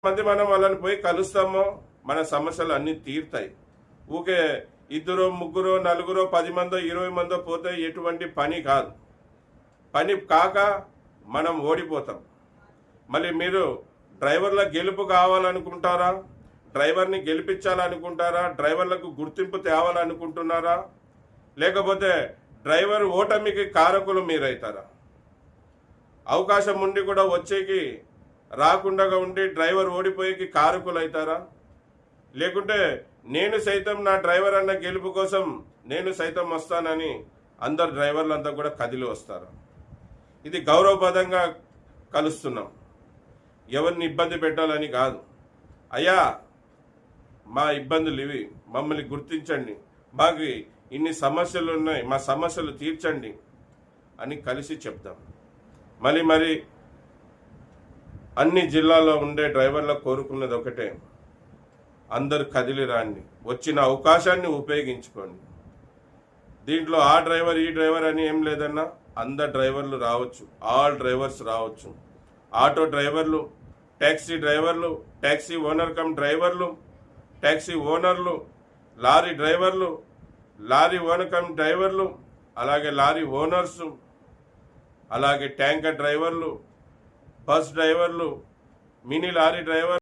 మంది మనం వాళ్ళని పోయి కలుస్తామో మన సమస్యలు అన్నీ తీరుతాయి. ఊకే ఇద్దరు ముగ్గురు నలుగురు 10 మందో 20 మందో పోతే ఎటువంటి పని కాదు. పని కాక మనం ఓడిపోతాం. మళ్ళీ మీరు డ్రైవర్ల గెలుపు కావాలనుకుంటారా? డ్రైవర్ని గెలిపించాలనుకుంటారా? డ్రైవర్లకు గుర్తింపు తేవాలనుకుంటున్నారా? లేకపోతే డ్రైవర్ ఓటమికి కారకులు మీరైతారా? అవకాశం ఉండి కూడా వచ్చేకి రాకుండా ఉండి డ్రైవర్ ఓడిపోయేకి కారకులు అవుతారా? లేకుంటే నేను సైతం నా డ్రైవర్ అన్న గెలుపు కోసం నేను సైతం వస్తానని అందరు డ్రైవర్లంతా కూడా కదిలి వస్తారు. ఇది గౌరవపదంగా కలుస్తున్నాం, ఎవరిని ఇబ్బంది పెట్టాలని కాదు. అయ్యా, మా ఇబ్బందులు ఇవి, మమ్మల్ని గుర్తించండి, మాకు ఇన్ని సమస్యలు ఉన్నాయి, మా సమస్యలు తీర్చండి అని కలిసి చెప్తాం. మరి అన్ని జిల్లాల్లో ఉండే డ్రైవర్లకు కోరుకున్నది ఒకటే, అందరు కదిలి రాండి, వచ్చిన అవకాశాన్ని ఉపయోగించుకోండి. దీంట్లో ఆ డ్రైవర్ ఈ డ్రైవర్ అని ఏం లేదన్నా, అందరు డ్రైవర్లు రావచ్చు, ఆల్ డ్రైవర్స్ రావచ్చు. ఆటో డ్రైవర్లు, ట్యాక్సీ డ్రైవర్లు, ట్యాక్సీ ఓనర్ కమ్ డ్రైవర్లు, ట్యాక్సీ ఓనర్లు, లారీ డ్రైవర్లు, లారీ ఓనర్ కమ్ డ్రైవర్లు, అలాగే లారీ ఓనర్సు, అలాగే ట్యాంకర్ డ్రైవర్లు, బస్ డ్రైవర్లు, మినీ లారీ డ్రైవర్